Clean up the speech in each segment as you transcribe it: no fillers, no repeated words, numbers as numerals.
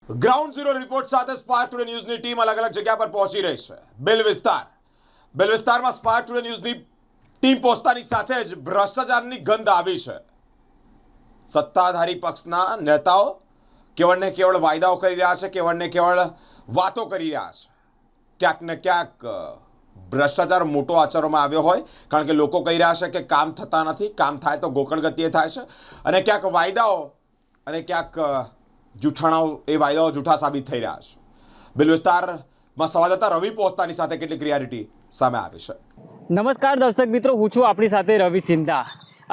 Ground zero report સાથે spark today ન્યૂઝની team અલગ અલગ જગ્યા પર પહોંચી રહી છે. બેલ વિસ્તારમાં સ્પાર્ક ટુડે ન્યૂઝની ટીમ પહોંચતાની સાથે જ ભ્રષ્ટાચારની ગંધ આવી છે. સત્તાધારી પક્ષના નેતાઓ કેવળ ને કેવળ વાયદાઓ કરી રહ્યા છે, કેવળ ને કેવળ વાતો કરી રહ્યા છે. ક્યાંક ને ક્યાંક ભ્રષ્ટાચાર મોટો આચરવામાં આવ્યો હોય, કારણ કે લોકો કહી રહ્યા છે કે કામ થતા નથી, કામ થાય તો ગોકળ ગતિએ થાય છે, અને ક્યાંક વાયદાઓ અને ક્યાંક જૂઠાણાઓ, એ વાયદાઓ જૂઠા સાબિત થઈ રહ્યા છે. બિલ વિસ્તારમાં સંવાદદાતા રવિ પહોંચતાની સાથે કેટલીક રિયાલિટી સામે આવી છે. નમસ્કાર દર્શક મિત્રો, હું છું આપણી સાથે રવિ સિંધા.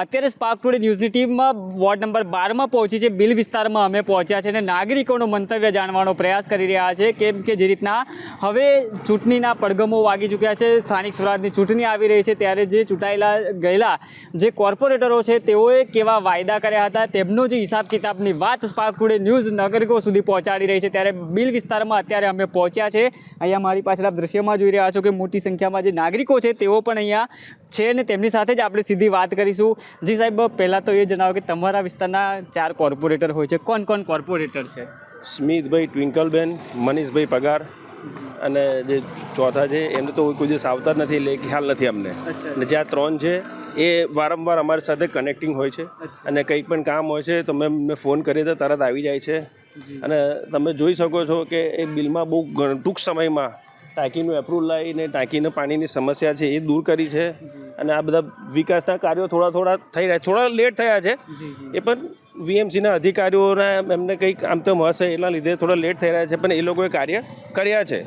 અત્યારે સ્પાર્ક ટુડે ન્યૂઝની ટીમમાં વોર્ડ નંબર 12માં પહોંચી છે. બિલ વિસ્તારમાં અમે પહોંચ્યા છે અને નાગરિકોનો મંતવ્ય જાણવાનો પ્રયાસ કરી રહ્યા છે. કેમ કે જે રીતના હવે ચૂંટણીના પડઘમો વાગી ચૂક્યા છે, સ્થાનિક સ્વરાજની ચૂંટણી આવી રહી છે, ત્યારે જે ચૂંટાયેલા ગયેલા જે કોર્પોરેટરો છે તેઓએ કેવા વાયદા કર્યા હતા, તેમનો જે હિસાબ કિતાબની વાત સ્પાર્ક ટુડે ન્યૂઝ નાગરિકો સુધી પહોંચાડી રહી છે. ત્યારે બિલ વિસ્તારમાં અત્યારે અમે પહોંચ્યા છે. અહીંયા મારી પાછળ આપ દ્રશ્યમાં જોઈ રહ્યા છો કે મોટી સંખ્યામાં જે નાગરિકો છે તેઓ પણ અહીંયા છે અને તેમની સાથે જ આપણે સીધી વાત કરીશું. જી સાહેબ, પહેલાં તો એ જણાવો કે તમારા વિસ્તારના 4 કોર્પોરેટર હોય છે, કોણ કોણ કોર્પોરેટર છે? સ્મિતભાઈ, ટ્વિંકલબેન, મનીષભાઈ પગાર અને જે ચોથા છે એમને તો કોઈ દિવસ આવતા જ નથી, એટલે ખ્યાલ નથી અમને. અને જે આ 3 છે એ વારંવાર અમારી સાથે કનેક્ટિંગ હોય છે અને કંઈ પણ કામ હોય છે તો મેં ફોન કરીએ તો તરત આવી જાય છે. અને તમે જોઈ શકો છો કે એ બિલમાં બહુ ટૂંક સમયમાં ટાંકીનું એપ્રુવલ લાવીને ટાંકીને પાણીની સમસ્યા છે એ દૂર કરી છે. અને આ બધા વિકાસના કાર્યો થોડા થઈ રહ્યા, થોડા લેટ થયા છે, એ પણ વીએમસીના અધિકારીઓના એમને કંઈક આમ તો હશે એટલા લીધે થોડા લેટ થઈ રહ્યા છે, પણ એ લોકોએ કાર્ય કર્યા છે,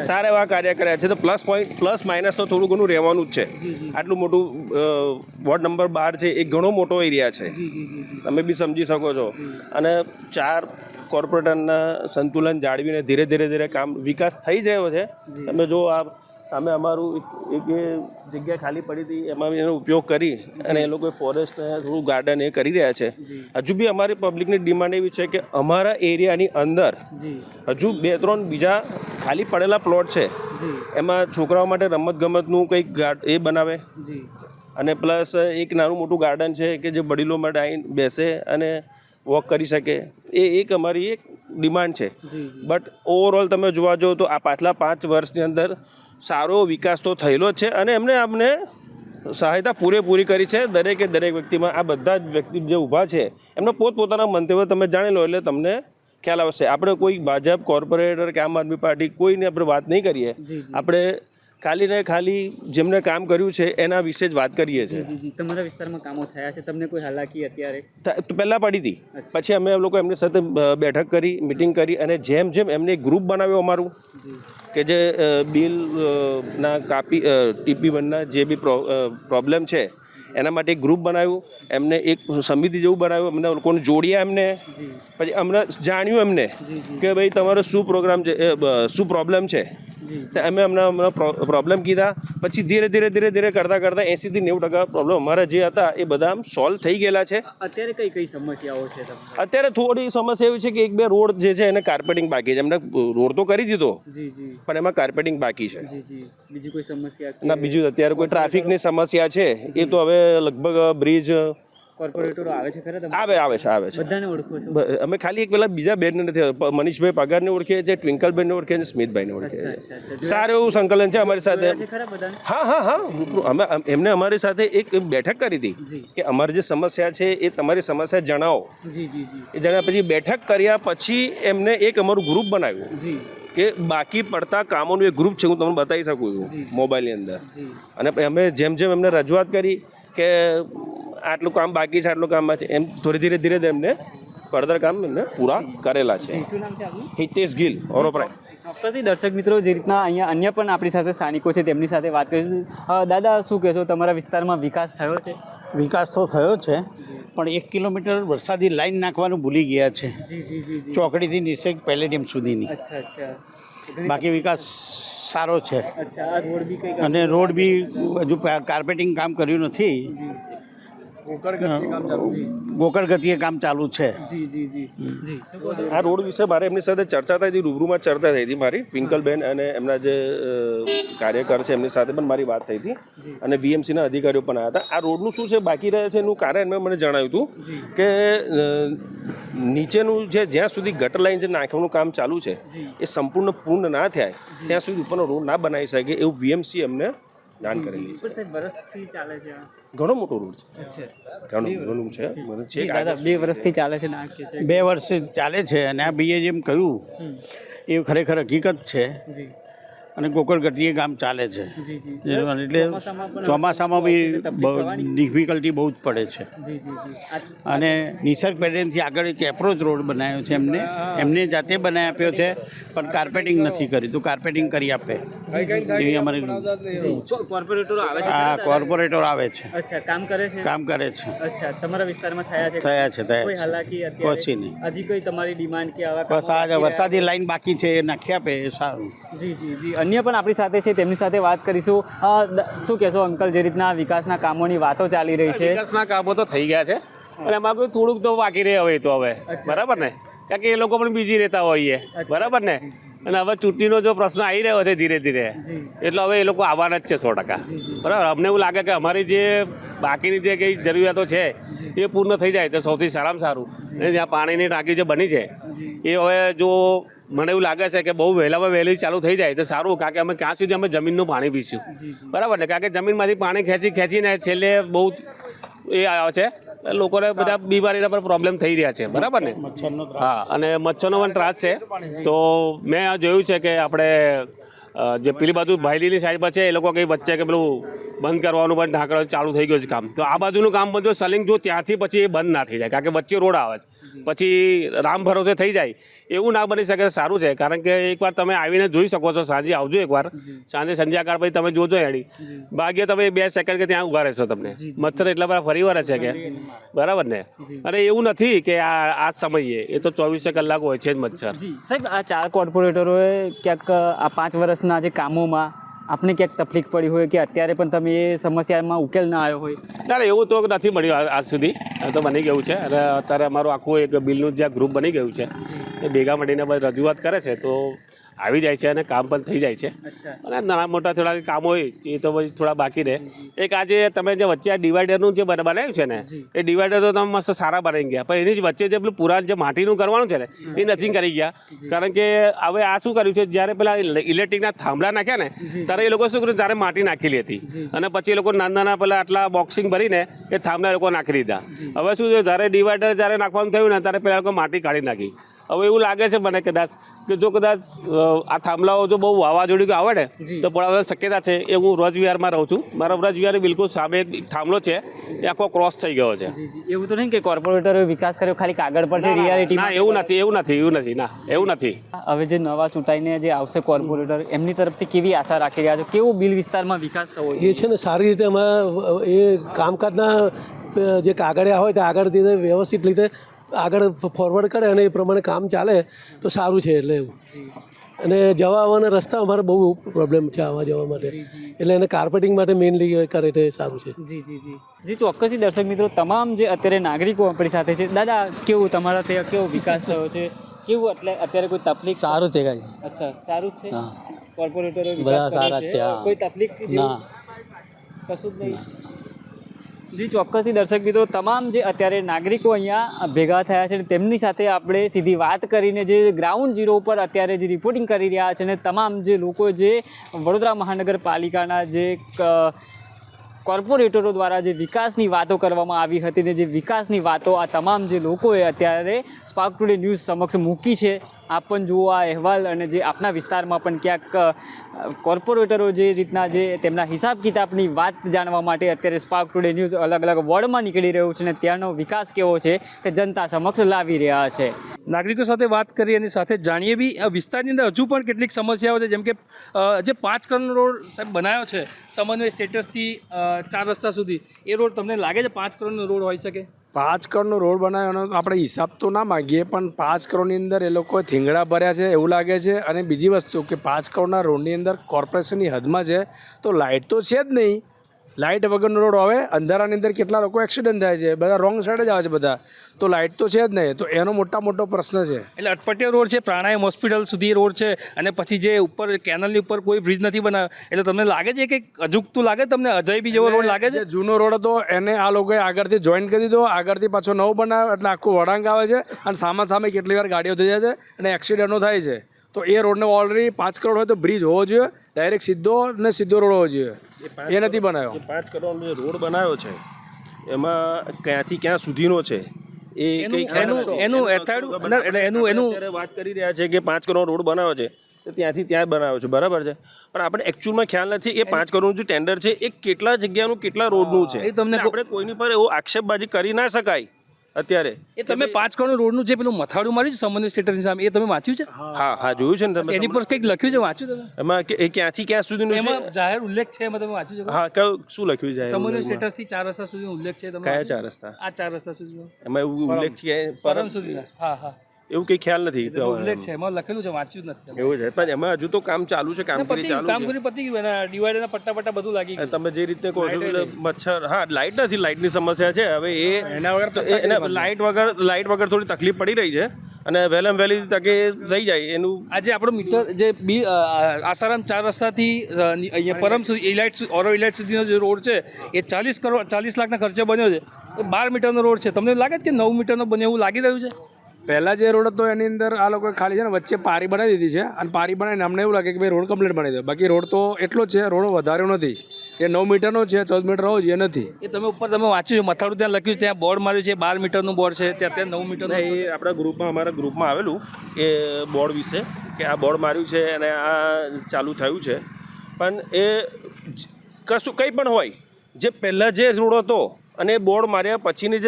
સારા એવા કાર્ય કર્યા છે. તો પ્લસ માઇનસ તો થોડું ઘણું રહેવાનું જ છે. આટલું મોટું વોર્ડ નંબર 12 છે, એ ઘણો મોટો એરિયા છે, તમે બી સમજી શકો છો. અને 4 કોર્પોરેટરના સંતુલન જાળવીને ધીરે ધીરે કામ વિકાસ થઈ રહ્યો છે. તમે જો આ સામે અમારું એક જગ્યા ખાલી પડી હતી, એમાં એનો ઉપયોગ કરી અને એ લોકોએ ફોરેસ્ટ થોડું ગાર્ડન એ કરી રહ્યા છે. હજુ બી અમારી પબ્લિકની ડિમાન્ડ એવી છે કે અમારા એરિયાની અંદર હજુ 2-3 બીજા ખાલી પડેલા પ્લોટ છે, એમાં છોકરાઓ માટે રમતગમતનું કંઈક એ બનાવે. અને પ્લસ એક નાનું મોટું ગાર્ડન છે કે જે વડીલો માટે આવીને બેસે અને વોક કરી શકે, એ એક અમારી એક ડિમાન્ડ છે. બટ ઓવરઓલ તમે જોવા જાઓ તો આ પાછલા 5 વર્ષની અંદર સારો વિકાસ તો થયેલો જ છે અને એમને અમને સહાયતા પૂરેપૂરી કરી છે. દરેક વ્યક્તિમાં આ બધા જ વ્યક્તિ જે ઊભા છે એમનો પોતપોતાના મંતવ્ય તમે જાણી લો એટલે તમને ખ્યાલ આવશે. આપણે કોઈ ભાજપ, કોર્પોરેટર કે આમ આદમી પાર્ટી કોઈને આપણે વાત નહીં કરીએ, આપણે ખાલી ને ખાલી જેમને કામ કર્યું છે એના વિશે જ વાત કરીએ છીએ. તમારા વિસ્તારમાં કામો થયા છે, તમને કોઈ હાલાકી અત્યારે? પહેલાં પડી હતી, પછી અમે લોકો એમની સાથે બેઠક કરી, મિટિંગ કરી અને જેમ એમને ગ્રુપ બનાવ્યો અમારું કે જે બિલ ના TP1ના જે બી પ્રોબ્લેમ છે એના માટે એક ગ્રુપ બનાવ્યું, એમને એક સમિતિ જેવું બનાવ્યું, અમને લોકોને જોડ્યા એમને. પછી અમને જાણ્યું એમને કે ભાઈ તમારો શું પ્રોબ્લેમ છે, અમે હમણાં પ્રોબ્લેમ કીધા. પછી ધીરે કરતાં 80-90% પ્રોબ્લેમ અમારા જે હતા એ બધા સોલ્વ થઈ ગયેલા છે. અત્યારે કઈ સમસ્યાઓ છે? અત્યારે થોડી સમસ્યા એવી છે કે 1-2 રોડ જે છે એને કાર્પેટિંગ બાકી છે. એમને રોડ તો કરી દીધો પણ એમાં કાર્પેટિંગ બાકી છે. બીજી કોઈ સમસ્યા ના, બીજું અત્યારે કોઈ ટ્રાફિકની સમસ્યા છે, એ તો હવે લગભગ બ્રિજ કોર્પોરેટરો આવે છે ખરા? આવે છે. બધાને ઓળખો છો? અમે ખાલી એક પેલા બીજા બેનને નથી, મનીષભાઈ પગારને ઓળખીએ છીએ, ટ્વિંકલબેનને ઓળખીએ છીએ, સ્મિતભાઈને ઓળખીએ છીએ. સારું એવું સંકલન છે અમારી સાથે. હા, અમે એમને અમારી સાથે એક બેઠક કરી હતી કે અમારી જે સમસ્યા છે એ તમારી સમસ્યા જણાવો. એ જણાવ્યા પછી બેઠક કર્યા પછી એમને એક અમારું ગ્રુપ બનાવ્યું કે બાકી પડતા કામોનું એક ગ્રુપ છે, હું તમને બતાવી શકું છું મોબાઈલની અંદર. અને અમે જેમ એમને રજૂઆત કરી કે આટલું કામ બાકી છે, આટલું કામ છે, એમ થોડી ધીરે એમને ફર્ધર કામ એમને પૂરા કરેલા છે. હિતેશ ગિલ, ઓરોપરાય. ચોક્કસથી દર્શક મિત્રો, જે રીતના અહીંયા અન્ય પણ આપણી સાથે સ્થાનિકો છે તેમની સાથે વાત કરીશું. દાદા, શું કહેશો, તમારા વિસ્તારમાં વિકાસ થયો છે? વિકાસ તો થયો છે, પણ 1 કિલોમીટર વરસાદી લાઈન નાખવાનું ભૂલી ગયા છે. ચોકડીથી નિશેક પેલેડિયમ સુધીની. બાકી વિકાસ સારો છે. અને રોડ બી હજુ કાર્પેટિંગ કામ કર્યું નથી. ગોકળ ગતિએ કામ ચાલુ છે. જી જી જી જી શું કહો છો? આ રોડ વિશે મારે એમની સાથે ચર્ચા થઈ હતી, રૂબરૂમાં ચર્ચા થઈ હતી મારી ટ્વિંકલબેન અને એમના જે કાર્યકર છે એમની સાથે પણ મારી વાત થઈ હતી અને વીએમસીના અધિકારીઓ પણ આવ્યા હતા. આ રોડનું શું છે બાકી રહે છે એનું કારણ એમણે મને જણાવ્યું હતું કે નીચેનું જે જ્યાં સુધી ગટર લાઈન જે નાખવાનું કામ ચાલુ છે એ સંપૂર્ણ પૂર્ણ ના થાય ત્યાં સુધી ઉપરનો રોડ ના બનાવી શકે એવું વીએમસી એમને જાણ કરેલી છે. સાહેબ વર્ષથી ચાલે છે આ? ઘણો મોટો રોડ છે, અચ્છા ઘણું છે મને જી દાદા 2 વર્ષથી ચાલે છે નાખ્ય છે 2 વર્ષ ચાલે છે અને આ બીએ જેમ કહ્યું એ ખરેખર હકીકત છે. જી અને ગોકળ ગતિએ કામ ચાલે છે. જી જી એટલે ચોમાસામાં બી ડિફિકલ્ટી બહુ જ પડે છે. જી જી જી અને નિસર્ગ પેડેનથી આગળ એક એપ્રોચ રોડ બનાવ્યો છે એમને જાતે બનાવી આપ્યો છે પણ કાર્પેટિંગ નથી કર્યું તો કાર્પેટિંગ કરી આપે એવી અમારી કોર્પોરેટરો આવે છે? આ કોર્પોરેટર આવે છે, અચ્છા કામ કરે છે? કામ કરે છે. અચ્છા તમારા વિસ્તારમાં થયા છે? કોઈ છે. હાલાકી કશી અત્યારે નહીં. હજી કોઈ તમારી ડિમાન્ડ કે આવા બસ આ વરસાદી લાઈન બાકી છે એ નાખી આપે એ સારું. જી જી જી અન્ય પણ આપણી સાથે છે તેમની સાથે વાત કરીશું. શું કહેશો અંકલ, જે રીતના વિકાસના કામોની વાતો ચાલી રહી છે? વિકાસના કામો તો થઈ ગયા છે અને એમાં કોઈ થોડુંક તો બાકી રહે હવે તો હવે બરાબર ને, કારણ કે એ લોકો પણ બીજી રહેતા હોઈએ બરાબર ને, અને હવે ચૂંટણીનો જો પ્રશ્ન આવી રહ્યો છે ધીરે ધીરે એટલે હવે એ લોકો આવવાના જ છે 100%. બરાબર, અમને એવું લાગે કે અમારી જે બાકીની જે કંઈ જરૂરિયાતો છે એ પૂર્ણ થઈ જાય તો સૌથી સારામાં સારું. અને જ્યાં પાણીની ટાંકી જે બની છે એ હવે જો મને એવું લાગે છે કે બહુ વહેલામાં વહેલી ચાલુ થઈ જાય તો સારું, કારણ કે અમે ક્યાં સુધી અમે જમીનનું પાણી પીશું બરાબર ને, કારણ કે જમીનમાંથી પાણી ખેંચીને છેલ્લે બહુ એ આવે છે લોકોને બધા બીમારીના પર પ્રોબ્લેમ થઈ રહ્યા છે બરાબર ને. હા, અને મચ્છરનો પણ ત્રાસ છે. તો મેં જોયું છે કે આપણે જે પેલી બાજુ ભાઈલીની સાઈડ પર છે એ લોકો કંઈ વચ્ચે કે પેલું બંધ કરવાનું પણ ઢાંકણ ચાલુ થઈ ગયું છે કામ. તો આ બાજુનું કામ પણ જો સલિંગ જો ત્યાંથી પછી એ બંધ ના થઈ જાય, કારણ કે વચ્ચે રોડ આવે પછી રામ ભરોસે થઈ જાય એવું ના બની શકે. સારું છે, કારણ કે એકવાર તમે આવીને જોઈ શકો છો, સાંજે આવજો એકવાર, સાંજે સંધ્યાકાળ પછી તમે જોજો એડી ભાગ્ય તમે 2 સેકન્ડ કે ત્યાં ઊભા રહેશો, તમને મચ્છર એટલા બધા ફરી વળે છે કે બરાબર ને. અને એવું નથી કે આ સમયે, એ તો 24 કલાક હોય છે જ મચ્છર. સાહેબ આ 4 કોર્પોરેટરોએ ક્યાંક આ 5 વર્ષના જે કામોમાં આપને ક્યાંક તકલીફ પડી હોય કે અત્યારે પણ તમે એ સમસ્યામાં ઉકેલ ના આવ્યો હોય? ના એવું તો નથી મળ્યું આજ સુધી, તો બની ગયું છે. અને અત્યારે અમારું આખું એક બિલનું જે ગ્રુપ બની ગયું છે એ ભેગા મળીને બધી રજૂઆત કરે છે તો આવી જાય છે અને કામ પણ થઈ જાય છે. અને નાના મોટા થોડા કામ હોય એ તો પછી થોડા બાકી રહે. એક આજે તમે જે વચ્ચે આ ડિવાઈડરનું જે બનાવ્યું છે ને એ ડિવાઈડર તો તમે મસ્ત સારા બનાવી ગયા, પણ એની જ વચ્ચે જે પેલું પુરાણ જે માટીનું કરવાનું છે ને એ નથી કરી ગયા. કારણ કે હવે આ શું કર્યું છે, જ્યારે પેલા ઇલેક્ટ્રિકના થાંભલા નાખ્યા ને ત્યારે એ લોકો શું કર્યું, ત્યારે માટી નાખેલી હતી અને પછી એ લોકો નાના પેલા આટલા બોક્સિંગ ભરીને એ થાંભલા લોકો નાખી દીધા. હવે શું છે, જ્યારે ડિવાઈડર જ્યારે નાખવાનું થયું ને ત્યારે પેલા લોકો માટી કાઢી નાખી. હવે એવું લાગે છે મને કદાચ કે જો કદાચ આ થાંભલાઓ જો બહુ વાવાઝોડું આવે ને તો પડવાની શક્યતા છે. એ હું રજવિહારમાં રહું છું, મારા રજવિહાર બિલકુલ સામે એક થાંભલો છે એ આખો ક્રોસ થઈ ગયો છે. એવું તો નહીં કે કોર્પોરેટરોએ વિકાસ કર્યો ખાલી કાગળ પર છે, રિયાલિટી ના એવું નથી ના એવું નથી. હવે જે નવા ચૂંટાઈને જે આવશે કોર્પોરેટર એમની તરફથી કેવી આશા રાખી રહ્યા છો, કેવો બિલ વિસ્તારમાં વિકાસ થવો એ છે ને સારી રીતે અમારા એ કામકાજના જે કાગળિયા હોય તે આગળથી વ્યવસ્થિત રીતે આગળ ફોરવર્ડ કરે અને એ પ્રમાણે કામ ચાલે તો સારું છે. એટલે એવું, અને જવા આવવાના રસ્તા અમારે બહુ પ્રોબ્લેમ છે આવવા જવા માટે, એટલે એને કાર્પેટિંગ માટે મેઇનલી કરે તે સારું છે. જી ચોક્કસથી દર્શક મિત્રો, તમામ જે અત્યારે નાગરિકો આપણી સાથે છે, દાદા કેવું તમારા ત્યાં કેવો વિકાસ થયો છે, કેવું એટલે અત્યારે કોઈ તકલીફ? સારું છે કાંઈ. અચ્છા સારું જ છે. હા, કોર્પોરેટરો બધા વિકાસ સારા કરે છે, છે, હા. કોઈ તકલીફ ના. કશું જ નહીં. જી ચોક્કસથી દર્શક મિત્રો, તમામ જે અત્યારે નાગરિકો અહીંયા ભેગા થયા છે તેમની સાથે આપણે સીધી વાત કરીને જે ગ્રાઉન્ડ ઝીરો ઉપર અત્યારે જે રિપોર્ટિંગ કરી રહ્યા છે અને તમામ જે લોકો જે વડોદરા મહાનગરપાલિકાના જે કોર્પોરેટરો દ્વારા જે વિકાસની વાતો કરવામાં આવી હતી ને જે વિકાસની વાતો આ તમામ જે લોકોએ અત્યારે સ્પાર્ક ટુડે ન્યૂઝ સમક્ષ મૂકી છે. આપ પણ જુઓ આ અહેવાલ, અને જે આપના વિસ્તારમાં પણ ક્યાંક કોર્પોરેટરો જે રીતના જે તેમના હિસાબ કિતાબની વાત જાણવા માટે અત્યારે સ્પાર્ક ટુડે ન્યૂઝ અલગ અલગ વોર્ડમાં નીકળી રહ્યું છે અને ત્યાંનો વિકાસ કેવો છે તે જનતા સમક્ષ લાવી રહ્યા છે. નાગરિકો સાથે વાત કરી અને સાથે જાણીએ બી આ વિસ્તારની અંદર હજુ પણ કેટલીક સમસ્યાઓ છે, જેમ કે જે 5 કરોડ રોડ સાહેબ બનાવ્યો છે સમન્વય સ્ટેટસથી 4 રસ્તા સુધી, એ રોડ તમને લાગે છે 5 કરોડનો રોડ હોઈ શકે? 5 કરોડનો રોડ બનાવ્યો આપણે હિસાબ તો ના માગીએ, પણ 5 કરોડની અંદર એ લોકો થીંગડા ભર્યા છે એવું લાગે છે. અને બીજી વસ્તુ કે 5 કરોડના રોડની અંદર કોર્પોરેશનની હદમાં છે તો લાઇટ તો છે જ નહીં, લાઇટ વગરનો રોડ આવે, અંધારાની અંદર કેટલા લોકો એક્સિડન્ટ થાય છે, બધા રોંગ સાઈડ જ આવે છે બધા, તો લાઇટ તો છે જ નહીં, તો એનો મોટો પ્રશ્ન છે. એટલે અટપટીયો રોડ છે, પ્રાણાયામ હોસ્પિટલ સુધી રોડ છે, અને પછી જે ઉપર કેનલની ઉપર કોઈ બ્રિજ નથી બનાવ્યો, એટલે તમને લાગે છે કે અજુગતું લાગે તમને, અજયબી જેવો રોડ લાગે છે? જે જૂનો રોડ હતો એને આ લોકોએ આગળથી જોઈન્ટ કરી દીધો, આગળથી પાછો નવો બનાવ્યો, એટલે આખું વળાંક આવે છે અને સામે કેટલી વાર ગાડીઓ થઈ જાય છે અને એક્સિડન્ટો થાય છે. તો એ રોડને ઓલરેડી 5 કરોડ હોય તો બ્રિજ હોવો જોઈએ, ડાયરેક્ટ સીધો રોડ હોવો જોઈએ, એ નથી બનાવ્યો. 5 કરોડનો જે રોડ બનાવ્યો છે એમાં ક્યાંથી ક્યાં સુધીનો છે એ અત્યારે વાત કરી રહ્યા છે કે 5 કરોડ રોડ બનાવ્યો છે તો ત્યાંથી ત્યાં બનાવ્યો છે, બરાબર છે, પણ આપણે એકચ્યુઅલમાં ખ્યાલ નથી એ 5 કરોડનું જે ટેન્ડર છે એ કેટલા જગ્યાનું કેટલા રોડનું છે. એ તમને આપણે કોઈની પર એવો આક્ષેપબાજી કરી ના શકાય અત્યારે. એ તમે 5 કરોડ રોડનું જે પેલું મથાળું માર્યું છે સમન્વય સ્ટેટસની સામે, એ તમે વાંચ્યું છે? હા જોયું છે ને તમે? એની પર કંઈક લખ્યું છે, વાંચ્યું તમે? એમાં કે એ ક્યાંથી ક્યાં સુધીનું છે? એમાં જાહેર ઉલ્લેખ છે, એમાં તમે વાંચ્યું છે? હા, કયું શું લખ્યું છે? સમન્વય સ્ટેટસથી 4 રસ્તા સુધીનો ઉલ્લેખ છે. તમે કયા 4 રસ્તા? આ 4 રસ્તા સુધીનો એમાં એવું ઉલ્લેખ છે પરમ સુધીના? હા એવું કંઈ ખ્યાલ નથી. ઉલ્લેખ છે, એમાં લખેલું છે, વાંચ્યું જ નથી. એવું છે, પણ એમાં હજુ તો કામ ચાલુ છે, કામગીરી ચાલુ છે. કામગીરી પતી ગયું, એના ડિવાઈડરના પટ્ટા બધું લાગી ગયું. તમે જે રીતે કહો છો મચ્છર, હા લાઇટ નથી, લાઇટની સમસ્યા છે. હવે એના વગર લાઇટ વગર થોડી તકલીફ પડી રહી છે અને વહેલામાં વહેલી તકે થઈ જાય એનું. આજે આપણો મીટર જે આસારામ 4 રસ્તાથી અહીંયા પરમ સુધી ઓરો ઇલાઇટ સુધીનો જે રોડ છે એ 40 લાખના ખર્ચે બન્યો છે. એ 12 મીટરનો રોડ છે. તમને લાગે છે કે 9 મીટરનો બને એવું લાગી રહ્યું છે? પહેલાં જે રોડ હતો એની અંદર આ લોકોએ ખાલી છે ને વચ્ચે પારી બનાવી દીધી છે, અને પારી બનાવીને અમને એવું લાગે કે ભાઈ રોડ કમ્પ્લીટ બનાવી દે, બાકી રોડ તો એટલો જ છે, રોડ વધાર્યો નથી. એ 9 મીટરનો છે, 14 મીટર હોવો જોઈએ નથી. એ તમે ઉપર તમે વાંચ્યું છે, મથાળું ત્યાં લખ્યું છે, ત્યાં બોર્ડ માર્યું છે, 12 મીટરનું બોર્ડ છે, ત્યાં 9 મીટરનું. એ આપણા અમારા ગ્રુપમાં આવેલું એ બોર્ડ વિશે કે આ બોર્ડ માર્યું છે અને આ ચાલુ થયું છે, પણ એ કંઈ પણ હોય, જે પહેલાં જે રોડ હતો અને બોર્ડ માર્યા પછીની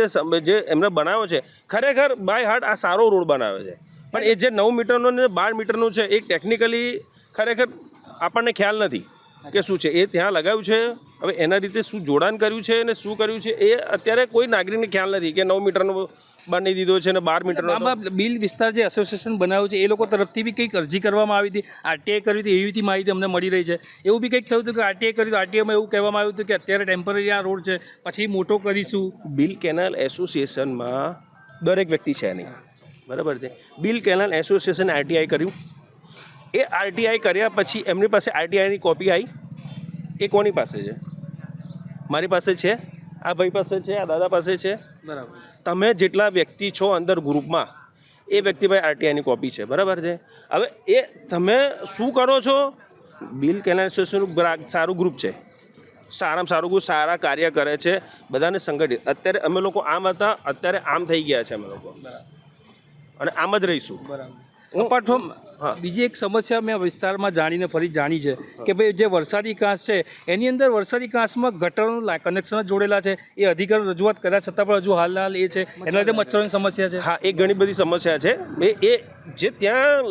જે એમને બનાવ્યો છે, ખરેખર બાય હાર્ટ આ સારો રોડ બનાવ્યો છે, પણ એ જે 9 મીટરનો ને 12 મીટરનું છે એ ટેકનિકલી ખરેખર આપણને ખ્યાલ નથી કે શું છે એ ત્યાં લગાવ્યું છે. હવે એના રીતે શું જોડાણ કર્યું છે અને શું કર્યું છે એ અત્યારે કોઈ નાગરિકને ખ્યાલ નથી કે 9 મીટરનો બનાવી દીધો છે ને 12 મીટરનો. આમાં બિલ વિસ્તાર જે એસોસિએશન બનાવ્યું છે એ લોકો તરફથી બી કંઈક અરજી કરવામાં આવી હતી, આરટીઆઈ કરી હતી, એવી રીતે માહિતી અમને મળી રહી છે. એવું બી કંઈક થયું હતું કે આરટીઆઈ કર્યું, આરટીઆઈમાં એવું કહેવામાં આવ્યું હતું કે અત્યારે ટેમ્પરરી આ રોડ છે, પછી મોટો કરીશું. બિલ કેનાલ એસોસિએશનમાં દરેક વ્યક્તિ છે નહીં, બરાબર છે. બિલ કેનાલ એસોસિએશન આરટીઆઈ કર્યું, એ આરટીઆઈ કર્યા પછી એમની પાસે આરટીઆઈની કોપી આવી, એ કોની પાસે છે? મારી પાસે છે, આ ભાઈ પાસે છે, આ દાદા પાસે છે, બરાબર. તમે જેટલા વ્યક્તિ છો અંદર ગ્રુપમાં એ વ્યક્તિભાઈ આરટીઆઈની કોપી છે, બરાબર છે. હવે એ તમે શું કરો છો? બિલ કેનાલ એસોસિએશનનું સારું ગ્રુપ છે, સારામાં સારું ગ્રુપ, સારા કાર્ય કરે છે, બધાને સંગઠિત. અત્યારે અમે લોકો આમ હતા, અત્યારે આમ થઈ ગયા છે અમે લોકો, અને આમ જ રહીશું. બરાબર. અપાર્ટ ફ્રોમ બીજી એક સમસ્યા મેં વિસ્તારમાં જાણીને ફરી જાણી છે કે ભાઈ જે વરસાદી કાંસ છે એની અંદર વરસાદી કાંસમાં ગટરનું કનેક્શન જ જોડેલા છે. એ અધિકારી રજૂઆત કર્યા છતાં પણ હજુ હાલ એ છે, એના લીધે મચ્છરોની સમસ્યા છે. હા, એ ઘણી બધી સમસ્યા છે. એ જે ત્યાં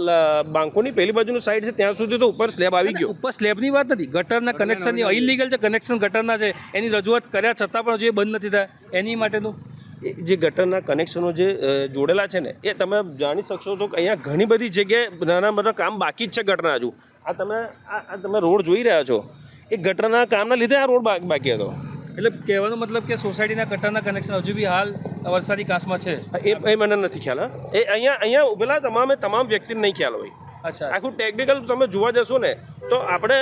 બાંકોની પહેલી બાજુનું સાઈડ છે ત્યાં સુધી તો ઉપર સ્લેબ આવી ગયો. ઉપર સ્લેબની વાત નથી, ગટરના કનેક્શનની ઇલીગલ છે, કનેક્શન ગટરના છે, એની રજૂઆત કર્યા છતાં પણ હજુ એ બંધ નથી થયા. એની માટેનું જે ગટરના કનેક્શનો જે જોડેલા છે ને એ તમે જાણી શકશો તો અહીંયા ઘણી બધી જગ્યાએ નાના મોટા કામ બાકી જ છે ગટરના. હજુ આ તમે રોડ જોઈ રહ્યા છો, એ ગટરના કામના લીધે આ રોડ બાકી હતો. એટલે કહેવાનો મતલબ કે સોસાયટીના ગટરના કનેક્શન હજુ બી હાલ વરસાદી કાંસમાં છે. એ મને નથી ખ્યાલ. એ અહીંયા ઉભેલા તમામ વ્યક્તિને નહીં ખ્યાલ હોય. અચ્છા. આખું ટેકનિકલ તમે જોવા જશો ને તો આપણે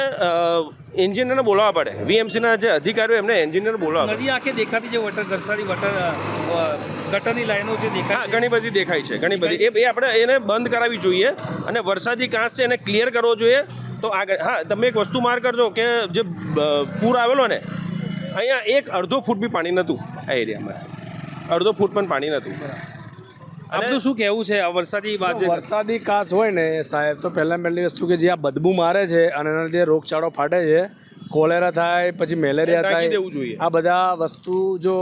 એન્જિનિયરને બોલાવવા પડે. વીએમસીના જે અધિકારીઓ એમને એન્જિનિયર બોલાવવા. નદી આંખે દેખાતી જે ગટરની લાઈનો જે દેખાય, ઘણી બધી દેખાય છે, ઘણી બધી. એ આપણે એને બંધ કરાવવી જોઈએ અને વરસાદી કાંસ છે એને ક્લિયર કરવો જોઈએ. તો આગળ હા તમે એક વસ્તુ માર કરજો કે જે પૂર આવેલો ને અહીંયા અડધો ફૂટ બી પાણી નહોતું. આ એરિયામાં અડધો ફૂટ પણ પાણી નહોતું. આપનું શું કહેવું છે આ વરસાદી કાંસ હોય ને સાહેબ, તો પહેલી વસ્તુ કે જે આ બદબુ મારે છે અને એના લીધે રોગચાળો ફાટે છે, કોલેરા થાય, પછી મેલેરિયા થાય. આ બધા વસ્તુ જો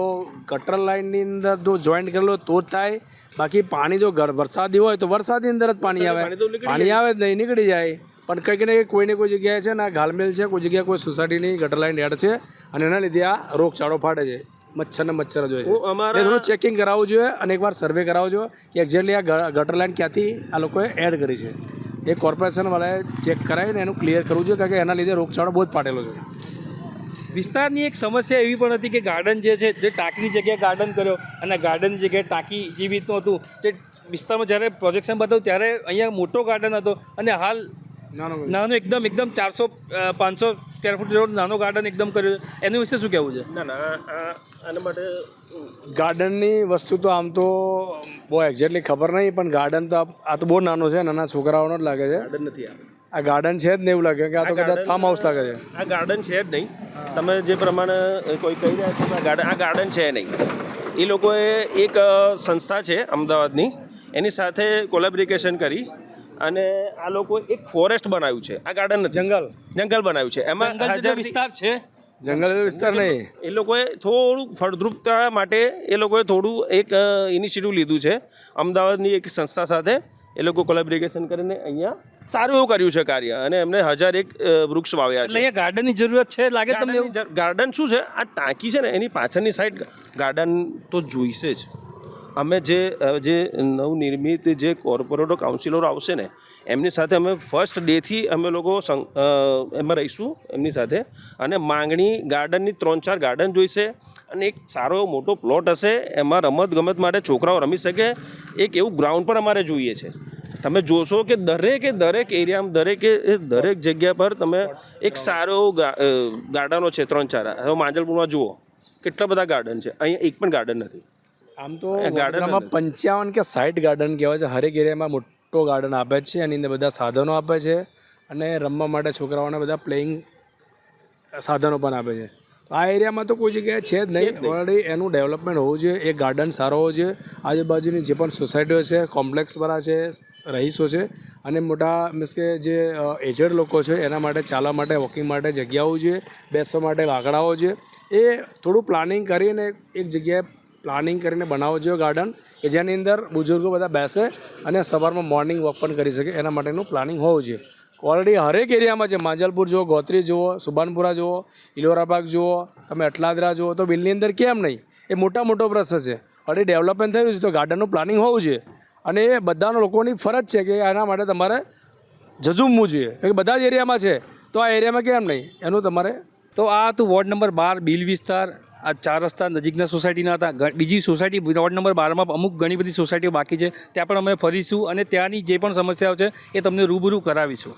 ગટર લાઇનની અંદર જો જોઈન્ટ કરેલો તો જ થાય. બાકી પાણી જો વરસાદી હોય તો વરસાદની અંદર જ પાણી આવે જ નહીં, નીકળી જાય. પણ કંઈક ને કંઈક કોઈને કોઈ જગ્યાએ છે ને આ ઘાલમેલ છે, કોઈ જગ્યાએ કોઈ સોસાયટીની ગટર લાઇન હેડ છે અને એના લીધે આ રોગચાળો ફાટે છે. મચ્છર જ હોય છે. થોડું ચેકિંગ કરાવવું જોઈએ અને એકવાર સર્વે કરાવવો જોઈએ કે એક્ઝેક્ટલી આ ગટર લાઇન ક્યાંથી આ લોકોએ એડ કરી છે. એ કોર્પોરેશનવાળાએ ચેક કરાવીને એનું ક્લિયર કરવું જોઈએ, કારણ કે એના લીધે રોગચાળો બહુ જ ફાટેલો છે. વિસ્તારની એક સમસ્યા એવી પણ હતી કે ગાર્ડન જે છે, જે ટાંકીની જગ્યાએ ગાર્ડન કર્યો અને ગાર્ડનની જગ્યાએ ટાંકી જેવી રીતનું હતું, તે વિસ્તારમાં જ્યારે પ્રોજેક્શન બતાવ્યું ત્યારે અહીંયા મોટો ગાર્ડન હતો અને હાલ નાનો એકદમ 400-500 સ્ક્વેર ફૂટ જેવો નાનો ગાર્ડન એકદમ કર્યો છે. એના વિશે શું કહેવું છે? ના આના માટે ગાર્ડનની વસ્તુ તો આમ તો બહુ એક્ઝેક્ટલી ખબર નહીં, પણ ગાર્ડન તો આ તો બહુ નાનો છે, નાના છોકરાઓનો જ લાગે છે. ગાર્ડન નથી આ ગાર્ડન છે જ ને એવું લાગે કે આ તો કદાચ ફાર્મ હાઉસ લાગે છે. આ ગાર્ડન છે જ નહીં. તમે જે પ્રમાણે કોઈ કહી રહ્યા છો આ ગાર્ડન છે નહીં. એ લોકોએ એક સંસ્થા છે અમદાવાદની, એની સાથે કોલેબ્રિકેશન કરી અને આ લોકો એક ફોરેસ્ટ બનાવ્યું છે. આ ગાર્ડન નથી, જંગલ બનાવ્યું છે. એમાં જંગલ જેટલો વિસ્તાર છે, જંગલ વિસ્તાર નહીં. એ લોકોએ થોડું ફળદ્રુપતા માટે એ લોકોએ થોડું એક ઇનિશિયેટિવ લીધું છે. અમદાવાદની એક સંસ્થા સાથે એ લોકો કોલેબ્રિકેશન કરીને અહીંયા સારું એવું કર્યું છે કાર્ય, અને એમને 1001 વૃક્ષ વાવ્યા એટલે છે. અહીંયા ગાર્ડનની જરૂરત છે લાગે તમને એવું? ગાર્ડન શું છે, આ ટાંકી છે ને એની પાછળની સાઈડ ગાર્ડન તો જોઈશે જ. અમે જે નવનિર્મિત જે કોર્પોરેટરો કાઉન્સિલરો આવશે ને એમની સાથે અમે ફર્સ્ટ ડેથી અમે લોકો એમાં રહીશું એમની સાથે, અને માંગણી ગાર્ડનની 3-4 ગાર્ડન જોઈશે, અને એક સારો એવો મોટો પ્લોટ હશે, એમાં રમત ગમત માટે છોકરાઓ રમી શકે એક એવું ગ્રાઉન્ડ પણ અમારે જોઈએ છે. તમે જોશો કે દરેક એરિયામાં દરેક જગ્યા પર તમે એક સારો ગાર્ડનો છે 3-4. હવે માંજલપુરમાં જુઓ કેટલા બધા ગાર્ડન છે, અહીંયા એક પણ ગાર્ડન નથી. આમ તો ગાર્ડનમાં 55 કે 60 ગાર્ડન કહેવાય છે. હરેક એરિયામાં મોટો ગાર્ડન આપે છે, એની અંદર બધા સાધનો આપે છે, અને રમવા માટે છોકરાઓને બધા પ્લેઇંગ સાધનો પણ આપે છે. આ એરિયામાં તો કોઈ જગ્યાએ છે જ નહીં. ઓલરેડી એનું ડેવલપમેન્ટ હોવું જોઈએ, એ ગાર્ડન સારો હોવો જોઈએ. આજુબાજુની જે પણ સોસાયટીઓ છે, કોમ્પ્લેક્સ વાળા છે, રહીશો છે, અને મોટા મીન્સ કે જે એજડ લોકો છે એના માટે ચાલવા માટે, વોકિંગ માટે જગ્યાઓ જોઈએ, બેસવા માટે વાકડાઓ છે. એ થોડું પ્લાનિંગ કરીને એક જગ્યાએ પ્લાનિંગ કરીને બનાવવો જોઈએ ગાર્ડન, કે જેની અંદર બુઝુર્ગો બધા બેસે અને સવારમાં મોર્નિંગ વોક પણ કરી શકે. એના માટેનું પ્લાનિંગ હોવું જોઈએ. ઓલરેડી હરેક એરિયામાં છે. માંજલપુર જુઓ, ગોત્રી જુઓ, સુભાનપુરા જુઓ, ઇલોરા પાર્ક જુઓ, તમે અટલાદરા જુઓ, તો બિલની અંદર કેમ નહીં? એ મોટો પ્રશ્ન છે. ઓલરેડી ડેવલપમેન્ટ થયું છે, તો ગાર્ડનનું પ્લાનિંગ હોવું જોઈએ, અને એ બધાના લોકોની ફરજ છે કે એના માટે તમારે ઝઝૂમવું જોઈએ. કે બધા જ એરિયામાં છે તો આ એરિયામાં કેમ નહીં, એનું તમારે. તો આ હતું વોર્ડ નંબર 12 બિલ વિસ્તાર. આ 4 રસ્તા નજીકના સોસાયટીના હતા. બીજી સોસાયટી વોર્ડ નંબર 12માં અમુક ઘણી બધી સોસાયટીઓ બાકી છે, ત્યાં પણ અમે ફરીશું અને ત્યાંની જે પણ સમસ્યાઓ છે એ તમને રૂબરૂ કરાવીશું.